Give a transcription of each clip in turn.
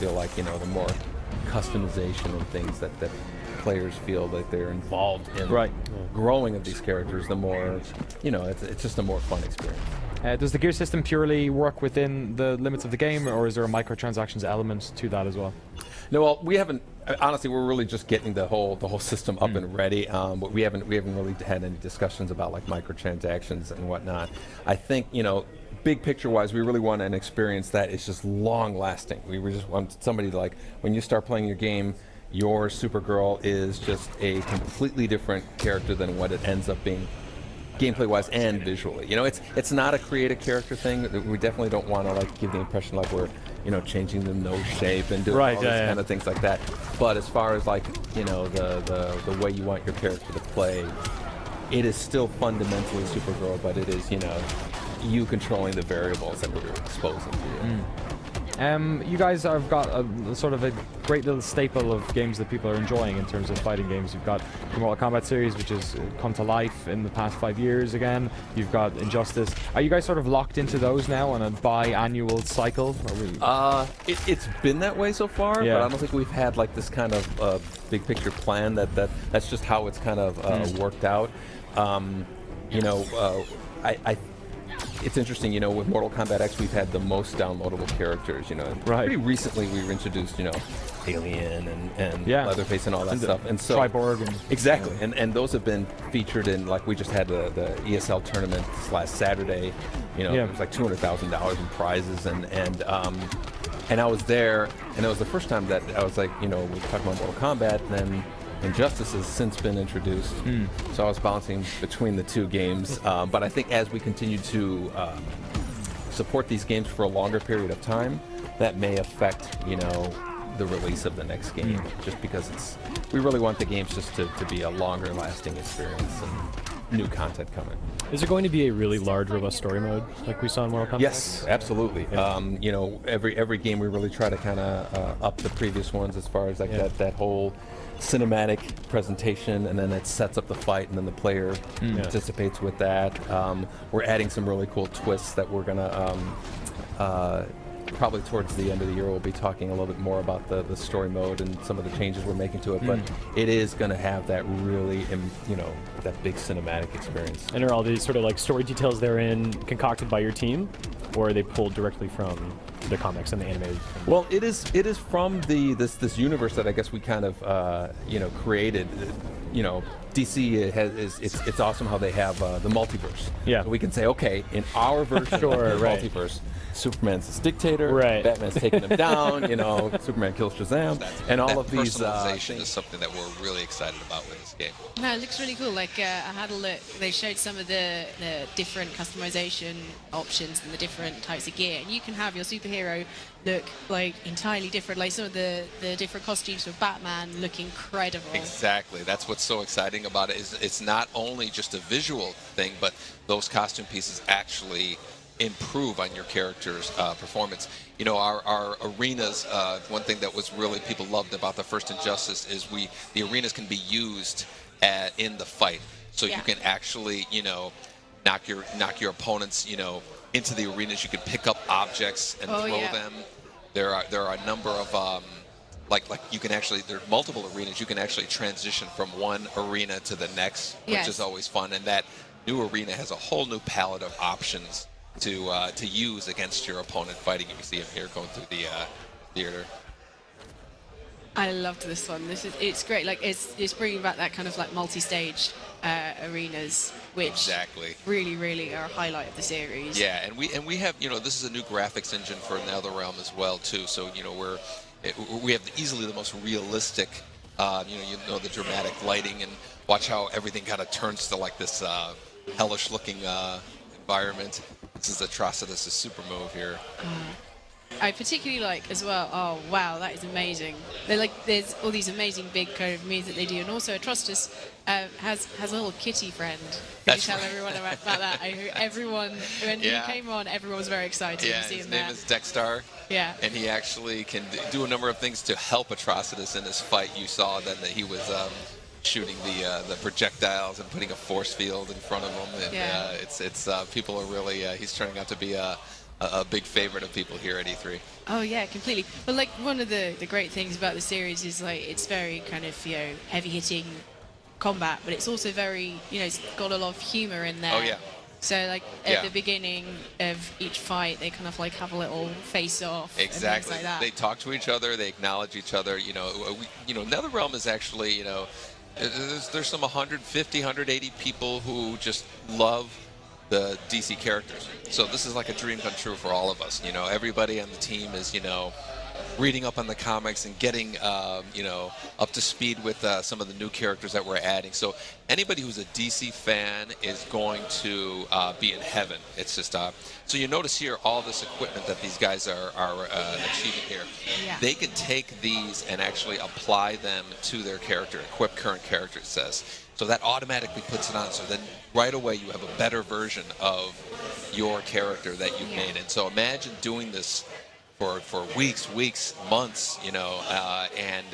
feel like, you know, the more customization and things that players feel that they're involved in growing of these characters, the more, you know, it's just a more fun experience. Does the gear system purely work within the limits of the game, or is there a microtransactions element to that as well? No, well, we haven't. Honestly, we're really just getting the whole system up and ready. But we haven't really had any discussions about like microtransactions and whatnot. I think, you know, big picture wise, we really want an experience that is just long lasting. We just want somebody to, like, when you start playing your game, your Supergirl is just a completely different character than what it ends up being, gameplay-wise and visually. You know, it's not a creative character thing. We definitely don't want to like give the impression like we're, you know, changing the nose shape and doing all these kind of things like that. But as far as like, you know, the way you want your character to play, it is still fundamentally Supergirl, but it is, you know, you controlling the variables that we're exposing to you. You guys have got a sort of a great little staple of games that people are enjoying in terms of fighting games. You've got the Mortal Kombat series, which has come to life in the past 5 years again. You've got Injustice. Are you guys sort of locked into those now on a biannual cycle? It's been that way so far, but I don't think we've had like this kind of big picture plan that's just how it's kind of worked out. You know, it's interesting, you know, with Mortal Kombat X, we've had the most downloadable characters, you know. Pretty recently, we were introduced, you know, Alien and Leatherface and all that stuff. And so, Cyborg. Exactly. And those have been featured in, like, we just had the ESL tournament this last Saturday. You know, it was like $200,000 in prizes. And I was there, and it was the first time that I was like, you know, we were talking about Mortal Kombat, and then Injustice has since been introduced, so I was bouncing between the two games. But I think as we continue to support these games for a longer period of time, that may affect, you know, the release of the next game, just because we really want the games just to be a longer lasting experience and new content coming. Is there going to be a really large, robust story mode like we saw in Mortal Kombat? Yes, absolutely. You know, every game we really try to kind of up the previous ones as far as like that whole cinematic presentation, and then it sets up the fight, and then the player participates with that. We're adding some really cool twists that we're gonna probably towards the end of the year we'll be talking a little bit more about the story mode and some of the changes we're making to it. But it is going to have that really, you know, that big cinematic experience. And are all these sort of like story details therein concocted by your team, or are they pulled directly from the comics and the animated? Well, it is from this universe that I guess we kind of you know, created. You know, DC it's awesome how they have the multiverse. Yeah, so we can say, okay, in our version of the multiverse, Superman's this dictator, Batman's taking him down, you know, Superman kills Shazam, and all of these personalization is something that we're really excited about with this game. No, it looks really cool. Like, I had a look. They showed some of the different customization options and the different types of gear, and you can have your superhero look like entirely different. Like some of the different costumes for Batman look incredible. Exactly. That's what's so exciting about it. Is it's not only just a visual thing, but those costume pieces actually improve on your character's performance. You know, our arenas, one thing that was really people loved about the first Injustice is the arenas can be used in the fight. So you can actually, you know, knock your opponents, you know, into the arenas. You can pick up objects and throw them. There are a number of like you can actually, there are multiple arenas. You can actually transition from one arena to the next, which is always fun. And that new arena has a whole new palette of options to use against your opponent fighting. You can see him here going through the theater. I loved this one. It's great. Like it's bringing back that kind of like multi-stage arenas, which really are a highlight of the series. Yeah, and we have, you know, this is a new graphics engine for NetherRealm as well too. So, you know, we have easily the most realistic, you know the dramatic lighting, and watch how everything kind of turns to like this hellish looking environment. This is Atrocitus' super move here. I particularly like as well, oh wow, that is amazing. There's all these amazing big kind of moves that they do, and also Atrocitus has a little kitty friend. Can you tell everyone about that? When he came on, everyone was very excited to see him there. His name is Dexstar. Yeah. And he actually can do a number of things to help Atrocitus in this fight. You saw then that he was shooting the projectiles and putting a force field in front of him, and it's people are really he's turning out to be a a big favorite of people here at E3. Oh yeah, completely. But like one of the great things about the series is like it's very kind of heavy hitting combat, but it's also very it's got a lot of humor in there. Oh yeah. So like at Yeah. the beginning of each fight, they kind of like have a little face off. Exactly. And things like that. They talk to each other. They acknowledge each other. NetherRealm is actually, there's some 150, 180 people who just love the DC characters. So this is like a dream come true for all of us. Everybody on the team is, reading up on the comics and getting, up to speed with some of the new characters that we're adding. So anybody who's a DC fan is going to be in heaven. It's just so you notice here all this equipment that these guys are achieving here. Yeah. They can take these and actually apply them to their character, equip current character, it says. So that automatically puts it on. So then right away you have a better version of your character that you've made. And so imagine doing this for weeks, months, and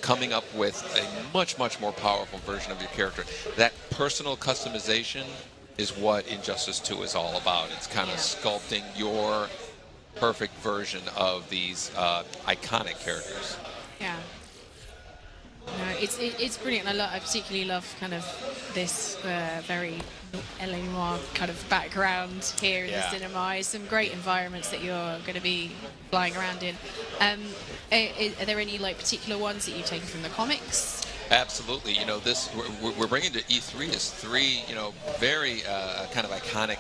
coming up with a much more powerful version of your character. That personal customization is what Injustice 2 is all about. It's kind of sculpting your perfect version of these iconic characters. Yeah. No, it's brilliant. I particularly love kind of this very LA noir kind of background here in the cinema. Some great environments that you're going to be flying around in. Are there any like particular ones that you've taken from the comics? Absolutely. This we're bringing to E3 is three, very kind of iconic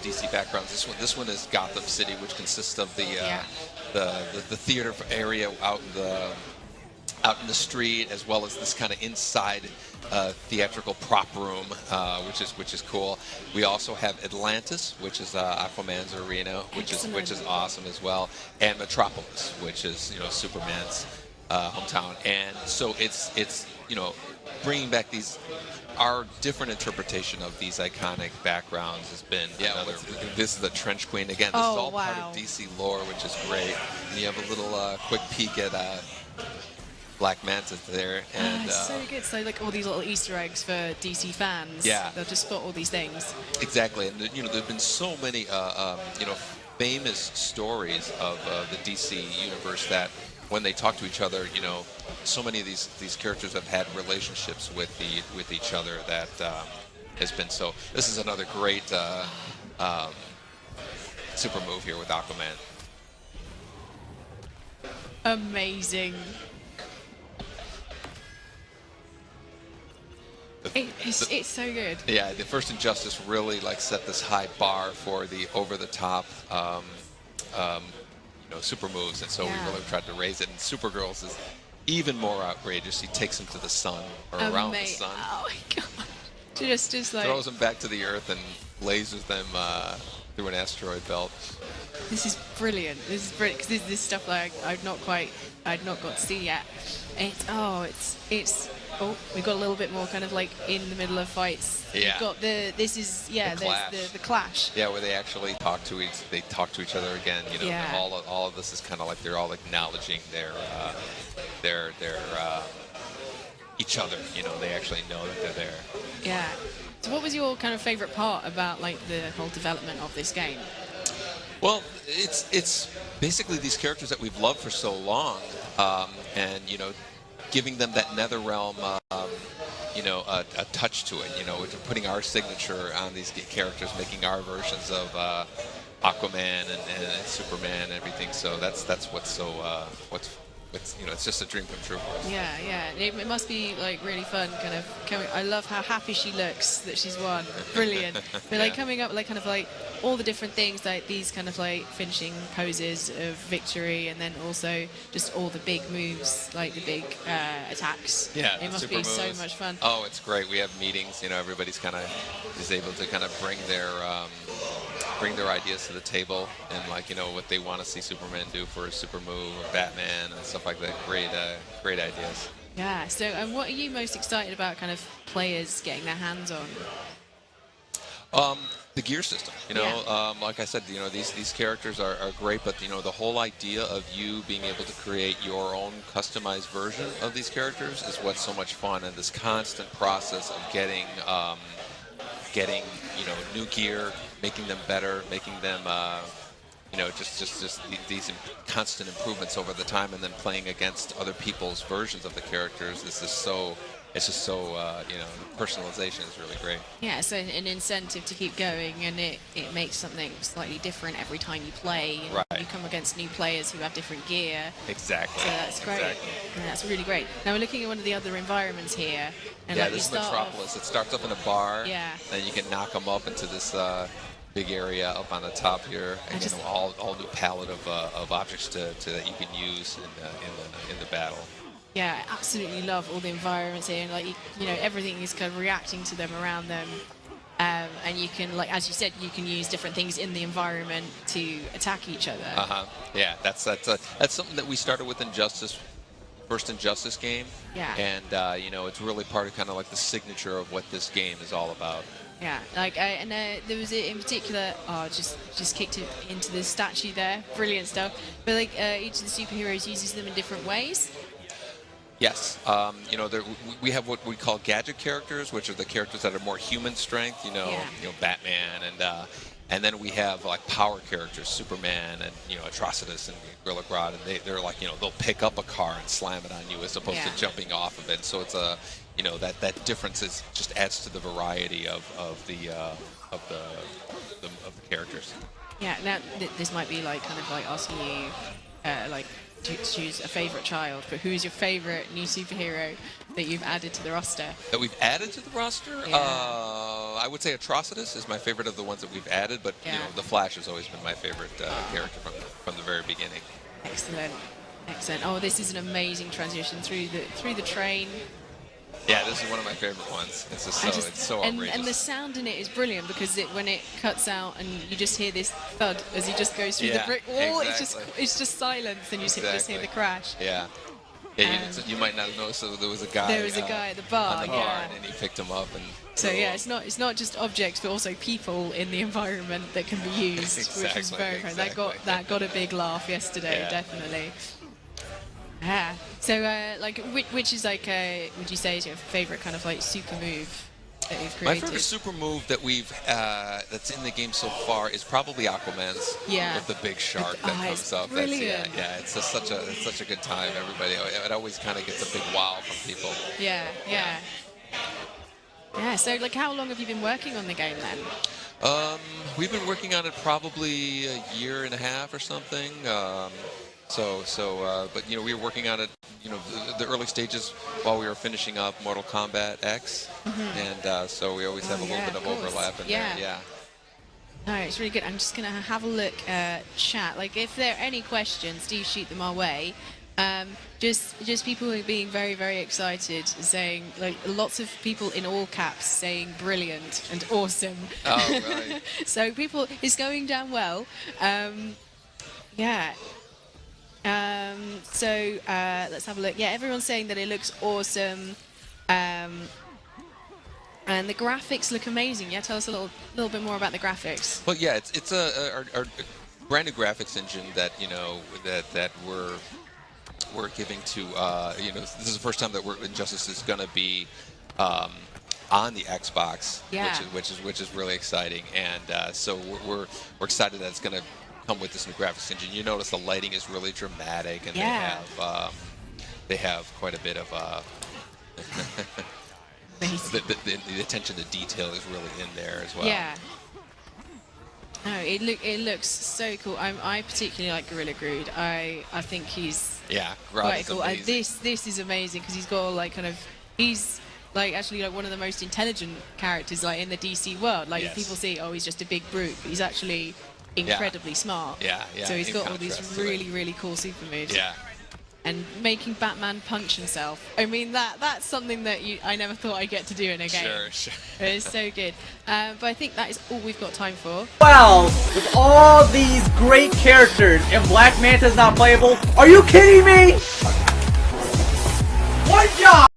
DC backgrounds. This one is Gotham City, which consists of the theater area out in the street, as well as this kind of inside theatrical prop room, which is cool. We also have Atlantis, which is Aquaman's arena, which is awesome as well, and Metropolis, which is Superman's hometown. And so it's bringing back our different interpretation of these iconic backgrounds has been this is the Trench Queen again. This is all part of DC lore, which is great. And you have a little quick peek at Black Manta there, and so good. So like all these little Easter eggs for DC fans. Yeah. They'll just spot all these things. Exactly, and there've been so many famous stories of the DC universe that when they talk to each other, so many of these characters have had relationships with each other that has been so. This is another great super move here with Aquaman. Amazing. It's so good. Yeah, the first Injustice really set this high bar for the over-the-top, super moves, and so we really tried to raise it. And Supergirl's is even more outrageous. He takes him to the sun or around the sun. Oh my god! Just like throws them back to the Earth and lasers them through an asteroid belt. This is brilliant. This is brilliant because this is stuff like I'd not got to see yet. We've got a little bit more kind of like in the middle of fights. Yeah. We've got the clash. Yeah, where they actually talk to each other again. All of this is kind of like they're all acknowledging their each other. They actually know that they're there. Yeah. So what was your kind of favorite part about like the whole development of this game? Well, it's basically these characters that we've loved for so long, and giving them that NetherRealm, a touch to it. We're putting our signature on these characters, making our versions of Aquaman and Superman and everything. So that's what's so it's just a dream come true for us. Yeah. It must be like really fun. Kind of. I love how happy she looks that she's won. Brilliant. But like coming up with like kind of like all the different things, like these kind of like finishing poses of victory, and then also just all the big moves, like the big attacks. Yeah, it must be moves. so much fun. Oh, it's great. We have meetings. Everybody's is able to kind of bring their ideas to the table and what they want to see Superman do for a super move or Batman and stuff like that. Great ideas. Yeah. So, and what are you most excited about? Kind of players getting their hands on? The gear system, Yeah. Like I said, these characters are great, but the whole idea of you being able to create your own customized version of these characters is what's so much fun, and this constant process of getting new gear, making them better, making them these constant improvements over the time, and then playing against other people's versions of the characters. It's just so the personalization is really great. Yeah, so an incentive to keep going, and it makes something slightly different every time you play. And Right. you come against new players who have different gear. Exactly. So that's great. Exactly. Yeah, that's really great. Now we're looking at one of the other environments here. And Yeah, like this is you start off- Metropolis. It starts up in a bar. Yeah. Then you can knock them up into this big area up on the top here. And all new palette of objects that you can use in the battle. Yeah, I absolutely love all the environments here, and like everything is kind of reacting to them around them, and you can, like as you said, you can use different things in the environment to attack each other. Yeah, that's something that we started with Injustice, first Injustice game. Yeah. And it's really part of kind of like the signature of what this game is all about. Yeah, like there was in particular. Oh, just kicked it into the statue there. Brilliant stuff. But like each of the superheroes uses them in different ways. Yes, we have what we call gadget characters, which are the characters that are more human strength. Batman, and then we have like power characters, Superman, and Atrocitus and Gorilla Grodd, and they're like they'll pick up a car and slam it on you as opposed to jumping off of it. So it's that difference just adds to the variety of the characters. Yeah. Now this might be like kind of like asking you like to choose a favorite child, but who's your favorite new superhero that you've added to the roster? That we've added to the roster? Yeah. I would say Atrocitus is my favorite of the ones that we've added, but the Flash has always been my favorite character from the very beginning. Excellent. Oh, this is an amazing transition through the train. Yeah, this is one of my favorite ones. It's so outrageous. And the sound in it is brilliant because when it cuts out and you just hear this thud as he just goes through the brick wall, exactly. it's just silence, and you just hear the crash. Yeah. You might not have noticed that there was a guy. There was a guy at the bar. On the bar, and he picked him up and. So yeah, it's not just objects, but also people in the environment that can be used, which is very fun. That got a big laugh yesterday, definitely. Yeah. So which is like would you say is your favorite kind of like super move that you've created? My favorite super move that that's in the game so far is probably Aquaman's. Yeah. With the big shark that comes up. Brilliant. It's just such a good time. Everybody, it always kind of gets a big wow from people. Yeah. So like, how long have you been working on the game then? We've been working on it probably a year and a half or something. But we were working on it, the early stages while we were finishing up Mortal Kombat X, and so we always have a little bit of overlap in there. Yeah. No, it's really good. I'm just gonna have a look at chat. Like, if there are any questions, do shoot them our way. Just people who are being very, very excited, saying, like, lots of people in all caps saying brilliant and awesome. Oh, right. So it's going down well. Yeah. So let's have a look. Yeah, everyone's saying that it looks awesome, and the graphics look amazing. Yeah, tell us a little bit more about the graphics. Well, yeah, it's our brand new graphics engine that that we're giving to this is the first time that Injustice is going to be on the Xbox, which is really exciting, and so we're excited that it's going to come with this new graphics engine. You notice the lighting is really dramatic, and they have quite a bit of the attention to detail is really in there as well. Yeah. No, it looks so cool. I particularly like Gorilla Grodd. I think he's quite cool. This is amazing because he's got like he's like actually like one of the most intelligent characters like in the DC world. Like people see, he's just a big brute, but he's actually incredibly smart. Yeah. So he's got all these really cool super moves. Yeah. And making Batman punch himself. I mean, that's something that I never thought I'd get to do in a game. Sure. It's so good. But I think that is all we've got time for. Well, with all these great characters and Black Manta's not playable, are you kidding me? One job!